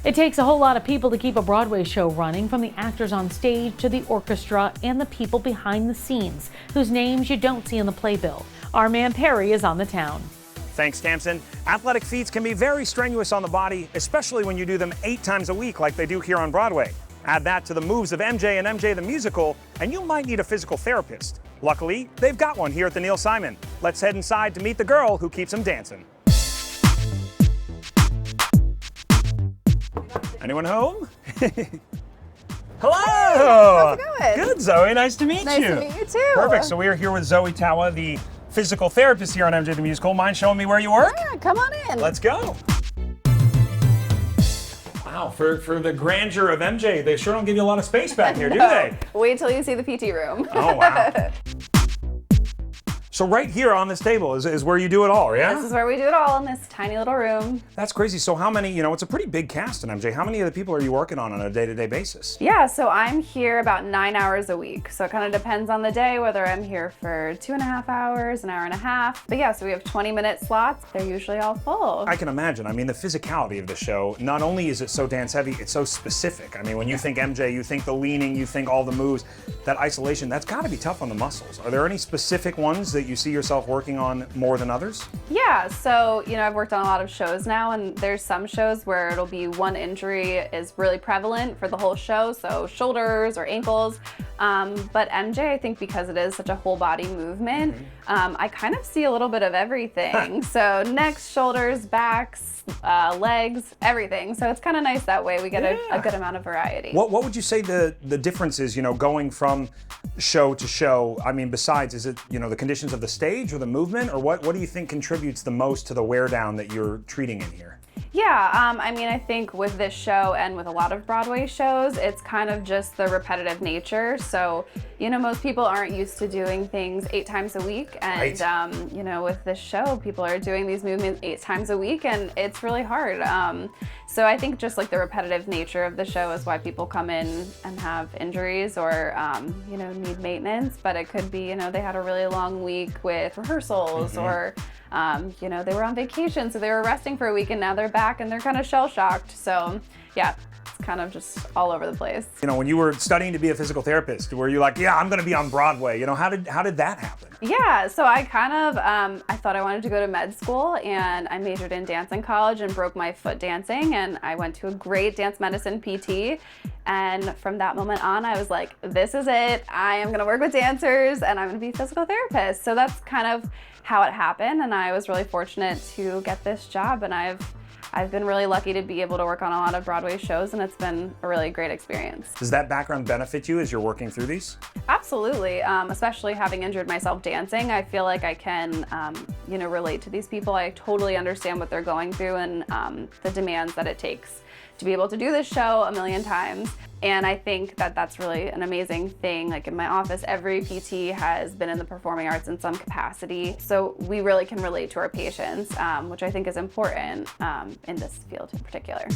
It takes a whole lot of people to keep a Broadway show running, from the actors on stage to the orchestra and the people behind the scenes, whose names you don't see in the playbill. Our man Perry is on the town. Thanks, Tamsin. Athletic feats can be very strenuous on the body, especially when you do them 8 times a week like they do here on Broadway. Add that to the moves of MJ and MJ the Musical, and you might need a physical therapist. Luckily, they've got one here at the Neil Simon. Let's head inside to meet the girl who keeps them dancing. Anyone home? Hello! How's it going? Good, Zoe. Nice to meet you. Nice to meet you too. Perfect. So we are here with Zoe Tawa, the physical therapist here on MJ the Musical. Mind showing me where you work? Yeah, come on in. Let's go. Wow, for the grandeur of MJ, they sure don't give you a lot of space back here, do they? Wait till you see the PT room. Oh, wow. So right here on this table is where you do it all, yeah? This is where we do it all in this tiny little room. That's crazy. So how many, it's a pretty big cast in MJ. How many of the people are you working on a day-to-day basis? Yeah, so I'm here about 9 hours a week. So it kind of depends on the day, whether I'm here for 2.5 hours, an hour and a half. But yeah, so we have 20-minute slots. They're usually all full. I can imagine. I mean, the physicality of the show, not only is it so dance heavy, it's so specific. I mean, when you think MJ, you think the leaning, you think all the moves, that isolation, that's gotta be tough on the muscles. Are there any specific ones that you see yourself working on more than others? Yeah, so I've worked on a lot of shows now, and there's some shows where it'll be one injury is really prevalent for the whole show, so shoulders or ankles. But MJ, I think because it is such a whole body movement, I kind of see a little bit of everything. So necks, shoulders, backs, legs, everything. So it's kind of nice that way. We get a good amount of variety. What would you say the difference is, going from show to show? I mean, besides, is it, the conditions of the stage or the movement, or what do you think contributes the most to the wear down that you're treating in here? Yeah, I think with this show and with a lot of Broadway shows, it's kind of just the repetitive nature. So, most people aren't used to doing things 8 times a week. And, right. With this show, people are doing these movements 8 times a week, and it's really hard. So I think just like the repetitive nature of the show is why people come in and have injuries or, need maintenance. But it could be, they had a really long week with rehearsals or they were on vacation, so they were resting for a week, and now they're back and they're kind of shell-shocked. So yeah, it's kind of just all over the place. When you were studying to be a physical therapist, were you like, yeah, I'm going to be on Broadway? How did that happen? Yeah, so I kind of, I thought I wanted to go to med school, and I majored in dance in college and broke my foot dancing, and I went to a great dance medicine PT. And from that moment on, I was like, this is it. I am going to work with dancers, and I'm going to be a physical therapist. So that's kind of how it happened, and I was really fortunate to get this job, and I've been really lucky to be able to work on a lot of Broadway shows, and it's been a really great experience. Does that background benefit you as you're working through these? Absolutely, especially having injured myself dancing. I feel like I can, relate to these people. I totally understand what they're going through and the demands that it takes to be able to do this show a million times. And I think that that's really an amazing thing. Like in my office, every PT has been in the performing arts in some capacity. So we really can relate to our patients, which I think is important in this field in particular.